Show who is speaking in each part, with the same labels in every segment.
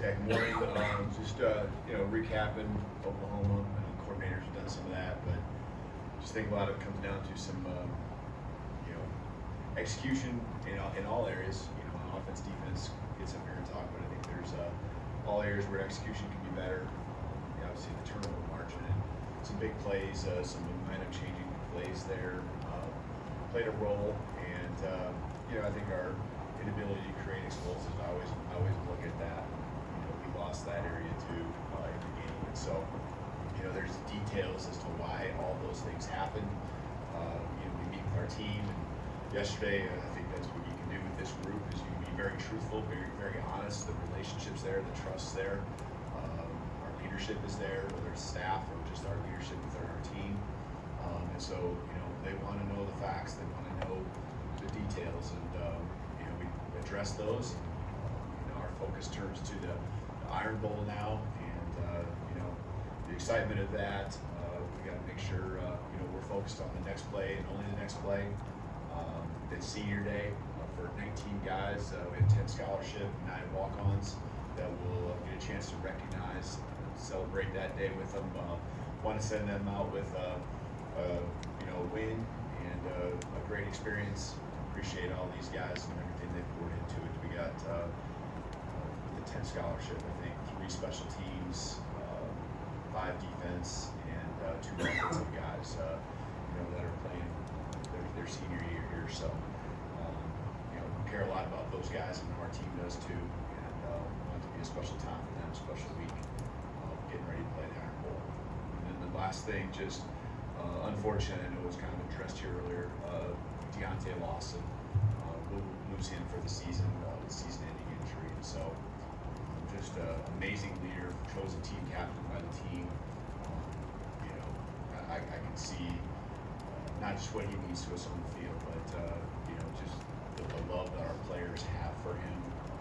Speaker 1: Yeah, good morning. Just recapping Oklahoma. I know coordinators have done some of that, but just think a lot of it comes down to some execution in all areas. On offense, defense, get up here and talk, but I think there's all areas where execution can be better. Obviously, the turnover margin and some big plays, some momentum changing plays there played a role, and I think our inability to create explosives. I always look at that. We lost that area too in the game, and so there's details as to why all those things happen. We meet with our team, and yesterday I think that's what you can do with this group is you can be very truthful, very very honest. The relationships there, the trust there, our leadership is there, whether it's staff or just our leadership within our team, and so they want to know the facts, they want to know the details, and we address those. Our focus turns to the Iron Bowl now, and the excitement of that. We got to make sure we're focused on the next play and only the next play. It's senior day for 19 guys. We have 10 scholarship, 9 walk-ons that we'll get a chance to recognize, celebrate that day with them. Want to send them out with a win and a great experience. Appreciate all these guys and everything they poured into it. We got the 10 scholarship, I think, 3 special teams, 5 defense, and 2 offensive guys, that are playing their senior year here. So, we care a lot about those guys, and our team does too. And want it to be a special time for them, a special week, getting ready to play the Iron Bowl. And then the last thing, just unfortunate, I know it was kind of addressed here earlier. Deontay Lawson will lose him for the season with season-ending injury, and so just amazing leader, chosen team captain by the team. I can see not just what he means to us on the field, but just the love that our players have for him,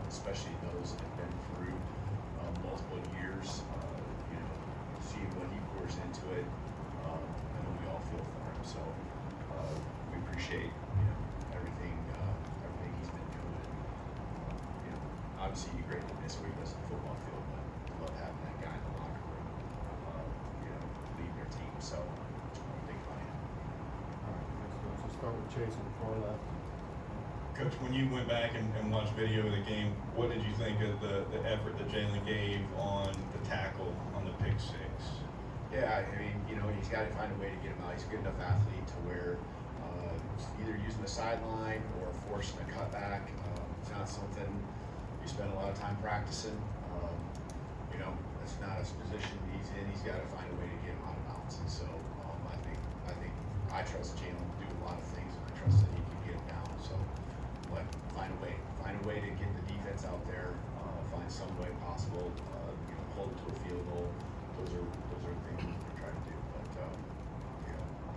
Speaker 1: especially those that have been through multiple years. Seeing what he pours into it, I know we all feel for him. So we appreciate everything he's been doing. Obviously, great to miss what he does on the football field, but I love having that guy in the locker room, leading their team. So big fan.
Speaker 2: All right, let's start with Chase on the far left.
Speaker 3: Coach, when you went back and watched video of the game, what did you think of the effort that Jalen gave on the tackle on the pick six?
Speaker 1: Yeah, I mean, he's got to find a way to get him out. He's a good enough athlete to where either using the sideline or forcing a cutback. It's not something you spend a lot of time practicing. That's not his position he's in. He's got to find a way to get him out of bounds. And so I trust Jalen to do a lot of things, and I trust that he can get him down. So, but find a way to get the defense out there. Find some way possible. Hold it to a field goal. Those are things we're trying to do. But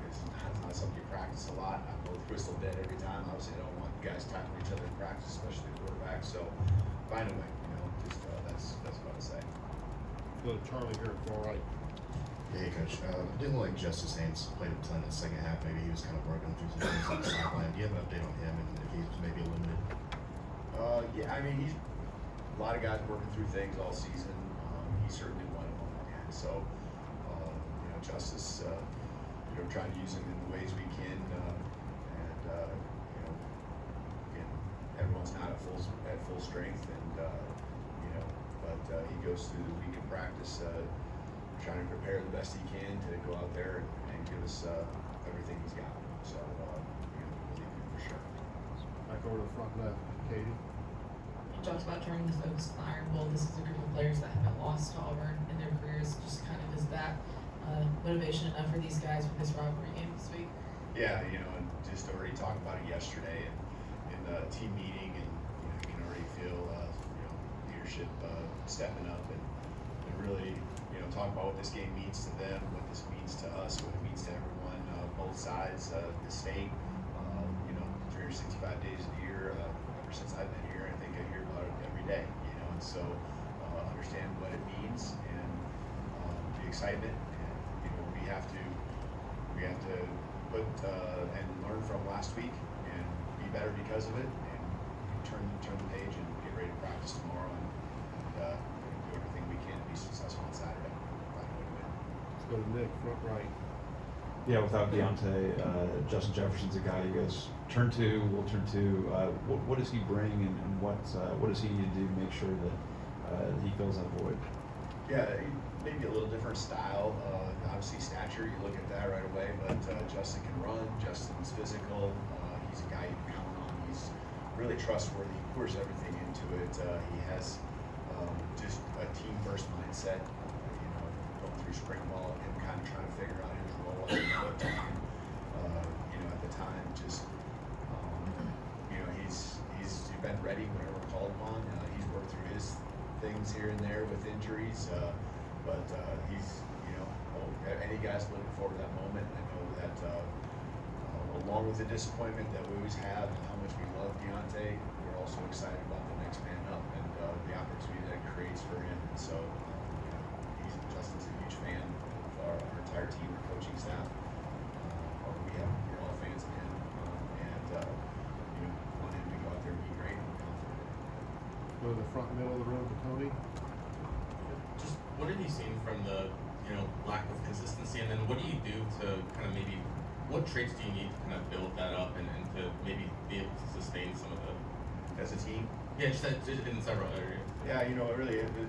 Speaker 1: it's not something you practice a lot. I both whistle dead every time. Obviously, I don't want guys tackling each other in practice, especially the quarterback. So find a way. That's what I say.
Speaker 2: Go to Charlie here at far right.
Speaker 4: Hey, Coach. It didn't look like Justice Haynes played a ton in the second half. Maybe he was kind of working through some things on the sideline. Do you have an update on him and if he's maybe limited?
Speaker 1: Yeah, I mean, he's a lot of guys working through things all season. He's certainly one of them. And so, Justice, trying to use him in the ways we can. Again, everyone's not at full strength, and but he goes through the week of practice, trying to prepare the best he can to go out there and give us everything he's got. So, believe him for sure.
Speaker 2: Back over to the front left, Katie.
Speaker 5: You talked about turning the focus to the Iron Bowl. This is a group of players that haven't lost to Auburn in their careers. Just kind of is that motivation enough for these guys for this rivalry game this week?
Speaker 1: Yeah, and just already talked about it yesterday in the team meeting, and you can already feel leadership stepping up and really talk about what this game means to them, what this means to us, what it means to everyone, both sides, the state. 365 days of the year. Ever since I've been here, I think I hear about it every day. And so understand what it means and the excitement. And we have to put and learn from last week and be better because of it, and turn the page and get ready to practice tomorrow and
Speaker 2: Let's go to Nick, front right.
Speaker 6: Yeah, without Deontay, Justin Jefferson's a guy you guys turn to, will turn to. What does he bring, and what does he need to do to make sure that he fills that void?
Speaker 1: Yeah, maybe a little different style. Obviously, stature, you look at that right away, but Justin can run. Justin's physical. He's a guy you can count on. He's really trustworthy. He pours everything into it. He has just a team-first mindset. Going through spring ball, him kind of trying to figure out his role on the team. At the time, just he's been ready whenever called upon. He's worked through his things here and there with injuries, but he's any guy's looking forward to that moment. I know that along with the disappointment that we always have and how much we love Deontay, we're also excited about the next man up and the opportunity that it creates for him. And so Justin's a huge fan of our entire team, our coaching staff. We're all fans of him, and want him to go out there and be great. I'm confident.
Speaker 2: Go to the front middle of the room to Tony.
Speaker 7: Just what have you seen from the lack of consistency, and then what do you do to kind of maybe what traits do you need to kind of build that up and to maybe be able to sustain some of the
Speaker 1: As a team,
Speaker 7: just in several areas?
Speaker 1: yeah,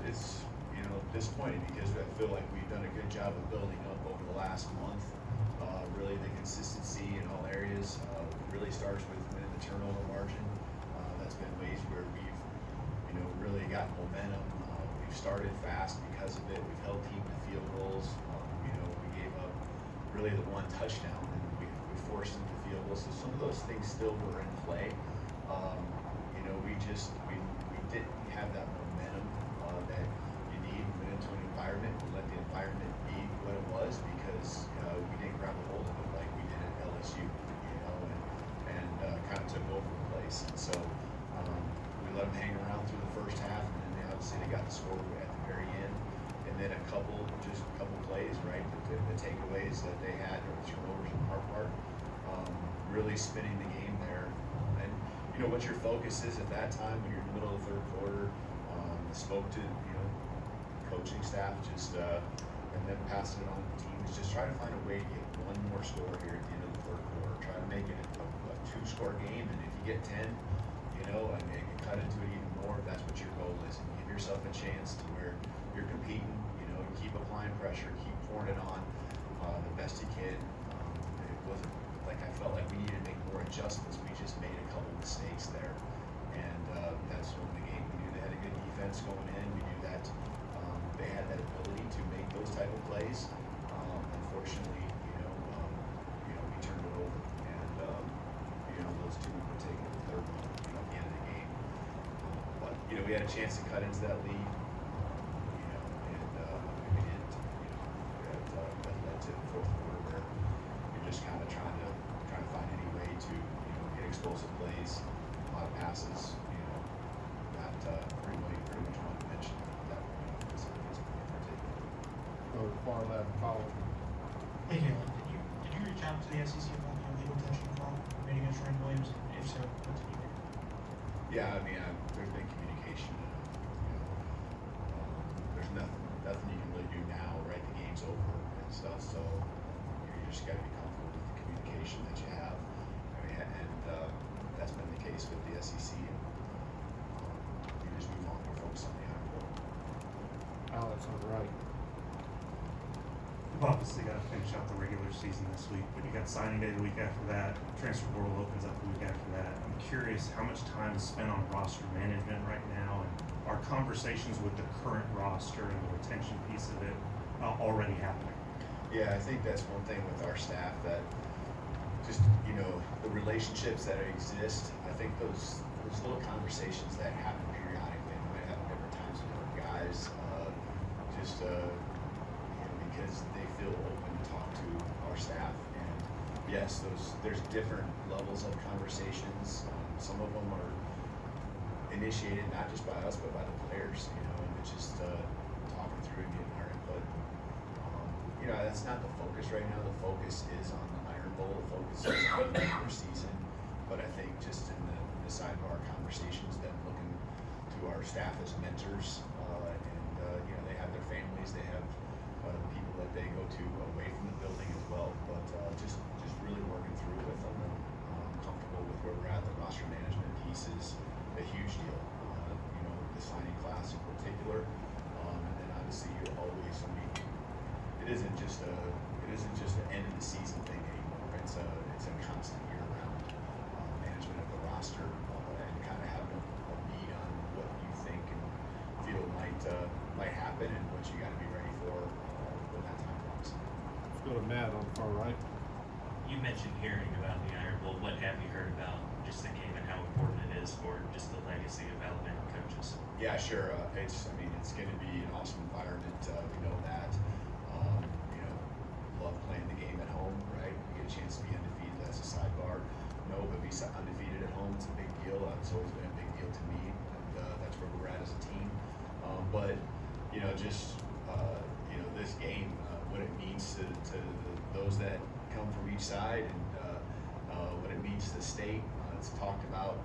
Speaker 1: it's disappointing because I feel like we've done a good job of building up over the last month. Really, the consistency in all areas really starts with the turnover margin. That's been ways where we've really got momentum. We've started fast because of it. We've held team to field goals. We gave up really the one touchdown, and we forced them to field goals. So some of those things still were in play. We didn't have that momentum that you need. We went into an environment. We let the environment be what it was because we didn't grab a hold of it like we did at LSU, and kind of took over the place. And so we let them hang around through the first half, and then obviously they got the score at the very end. And then a couple plays, right? The takeaways that they had, or the turnovers on our part, really spinning the game there. And what your focus is at that time when you're in the middle of the third quarter. Spoke to coaching staff, and then passing it on to the team is just try to find a way to get one more score here at the end of the third quarter. Try to make it a two-score game, and if you get 10, and cut into it even more if that's what your goal is, and give yourself a chance to where you're competing. Keep applying pressure, keep pouring it on the best you can. It wasn't like I felt like we needed to make more adjustments. We just made a couple mistakes there, and that's when the game. We knew they had a good defense going in. We knew that they had that ability to make those type of plays. Unfortunately, we turned it over, and those two were taken the third one at the end of the game. But we had a chance to cut into that lead. Kind of trying to find any way to get explosive plays, a lot of passes, that pretty much one mention that is
Speaker 2: Go to the far left, Colin.
Speaker 8: Hey Kalen, did you reach out to the SEC about the illegal touching call made against Ryan Williams? If so, what did you do?
Speaker 1: Yeah, there's been communication. There's nothing you can really do now, right? The game's over and stuff, so you just got to be comfortable with the communication that you have. And that's been the case with the SEC. And you just move on and focus on the Iron Bowl.
Speaker 2: Alex on the right.
Speaker 9: You've obviously got to finish out the regular season this week, but you got signing day the week after that. Transfer portal opens up the week after that. I'm curious how much time is spent on roster management right now, and are conversations with the current roster and the retention piece of it already happening?
Speaker 1: Yeah, I think that's one thing with our staff that just, the relationships that exist. I think those little conversations that happen periodically, we might have different times with different guys, because they feel open to talk to our staff. And yes, there's different levels of conversations. Some of them are initiated not just by us, but by the players, and it's just talking through and getting our input. That's not the focus right now. The focus is on the Iron Bowl. The focus is on the regular season. But I think just in the sidebar conversations, them looking to our staff as mentors, and they have their families, they have people that they go to particular. And then obviously you're always, I mean, it isn't just an end of the season thing anymore. It's a constant year round management of the roster and kind of having a beat on what you think and feel might happen and what you got to be ready for when that time comes.
Speaker 2: Let's go to Matt on the far right.
Speaker 10: You mentioned hearing about the Iron Bowl. What have you heard about just the game and how important it is for just the legacy of Alabama coaches?
Speaker 1: Yeah, sure. It's going to be an awesome environment. We know that. Love playing the game at home, right? We get a chance to be undefeated. That's a sidebar. No, but be undefeated at home, it's a big deal. It's always been a big deal to me, and that's where we're at as a team. But this game, what it means to those that come from each side, and what it means to the state. It's talked about,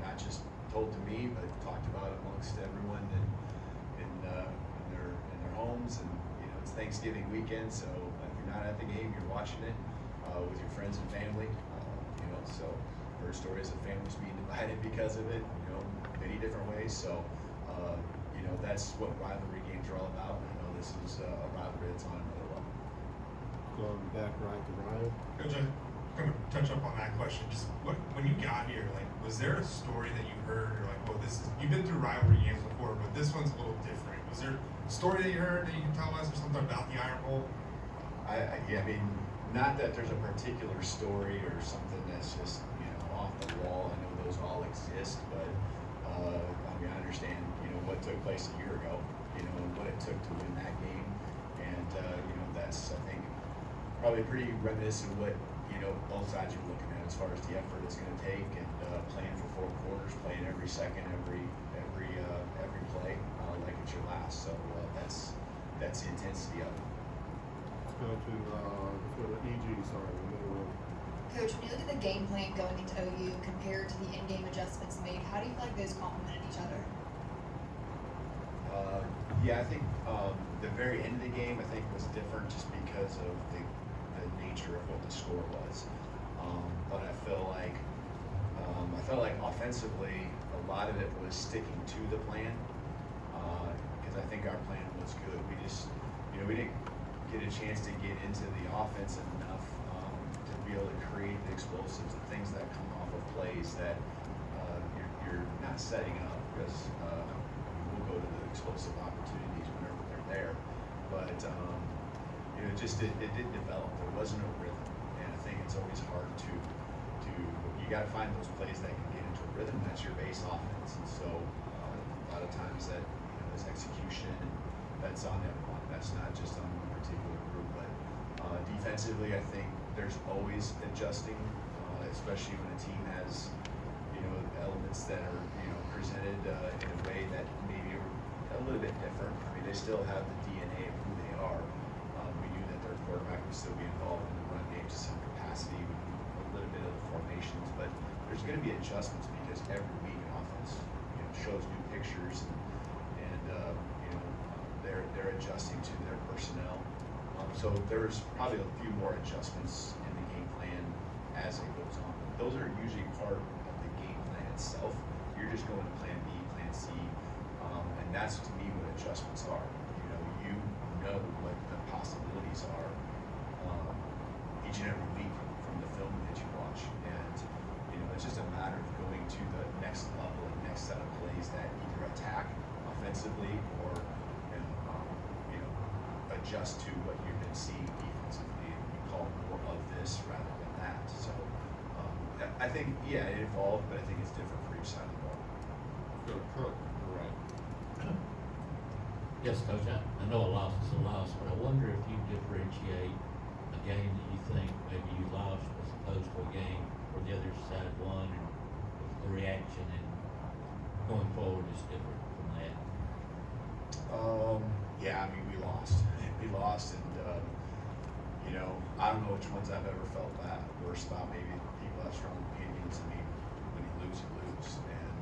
Speaker 1: not just told to me, but talked about amongst everyone in their homes. And it's Thanksgiving weekend, so if you're not at the game, you're watching it with your friends and family. So I've heard stories of families being divided because of it, many different ways. So that's what rivalry games are all about. And I know this is a rivalry that's on another level.
Speaker 2: Going back right to Ryan.
Speaker 11: Coach, I'm going to touch up on that question. Just when you got here, like, was there a story that you heard, or like, well, you've been through rivalry games before, but this one's a little different. Was there a story that you heard that you can tell us, or something about the Iron Bowl?
Speaker 1: I mean, not that there's a particular story or something that's just off the wall. I know those all exist, but I understand what took place a year ago, and what it took to win that game, and that's, I think, probably pretty reminiscent of what both sides are looking at as far as the effort it's going to take, and playing for 4 quarters, playing every second, every play like it's your last. So that's the intensity of it.
Speaker 2: Let's go to EG, sorry, in the middle row.
Speaker 12: Coach, when you look at the game plan going into OU compared to the in-game adjustments made, how do you feel like those complemented each other?
Speaker 1: I think the very end of the game, I think, was different just because of the nature of what the score was. But I felt like offensively, a lot of it was sticking to the plan, because I think our plan was good. We just, we didn't get a chance to get into the offense enough to be able to create the explosives, the things that come off of plays that you're not setting up, because we'll go to the explosive opportunities whenever they're there. But it didn't develop. There wasn't a rhythm, and I think it's always hard to you got to find those plays that can get into a rhythm. That's your base offense, and so a lot of times that is execution, and that's on everyone. That's not just on one particular group. But defensively, I think there's always adjusting, especially when a team has elements that are presented in a way that maybe are a little bit different. I mean, they still have the DNA of who they are. We knew that their quarterback would still be involved in the run game to some capacity. We knew a little bit of the formations, but there's going to be adjustments because every week in offense shows new pictures, and they're adjusting to their personnel. So there's probably a few more adjustments in the game plan as it goes on. Those are usually part of the game plan itself. You're just going to plan B, plan C, and that's to me what adjustments are. You know what the possibilities are each and every week from the film that you watch, and it's just a matter of going to the next level and next set of plays that either attack offensively or adjust to what you've been seeing defensively, and you call more of this rather than that. So I think it evolved, but I think it's different for each side of the ball.
Speaker 2: Let's go to Cook, right.
Speaker 13: Yes, Coach, I know a loss is a loss, but I wonder if you differentiate a game that you think maybe you lost as opposed to a game where the other side won, and the reaction and going forward is different from that.
Speaker 1: I mean, we lost. We lost, and I don't know which ones I've ever felt that worse about. Maybe people have strong opinions. I mean, when you lose, and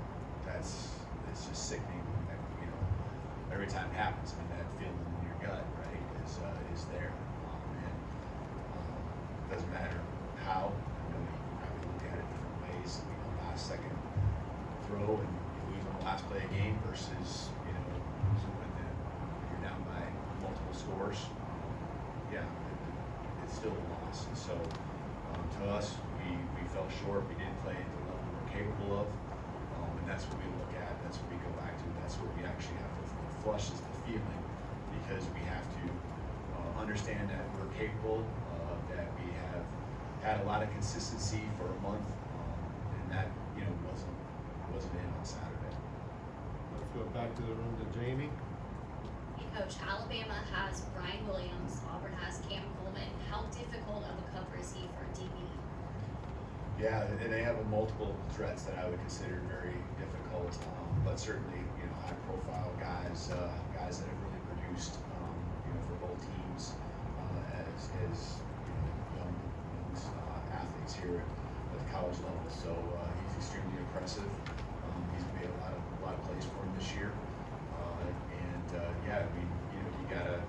Speaker 1: it's just sickening. Every time it happens, I mean, that feeling in your gut, right, is there, and it doesn't matter how. You probably look at it different ways. Last second throw and you lose on the last play of the game versus scores, yeah, it's still a loss. And so to us, we fell short. We didn't play at the level we're capable of, and that's what we look at. That's what we go back to. That's what we actually have to flush is the feeling, because we have to understand that we're capable, that we have had a lot of consistency for a month, and that wasn't in on Saturday.
Speaker 2: Let's go back to the room to Jamie.
Speaker 14: Hey, Coach, Alabama has Brian Williams, Auburn has Cam Coleman. How difficult of a cover is he for DB?
Speaker 1: Yeah, and they have multiple threats that I would consider very difficult, but certainly, high-profile guys, guys that have really produced, for both teams as young athletes here at the college level. So he's extremely impressive. He's made a lot of plays for him this year, you gotta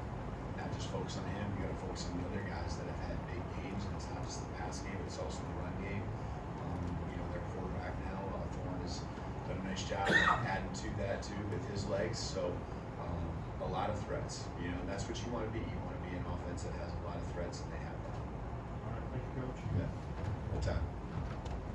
Speaker 1: not just focus on him. You gotta focus on the other guys that have had big games, and it's not just the pass game; it's also the run game. Their quarterback now, Thorne, has done a nice job adding to that too with his legs. So a lot of threats. And that's what you want to be. You want to be an offense that has a lot of threats, and they have that.
Speaker 2: All right, thank you, Coach.
Speaker 1: You bet. Full time.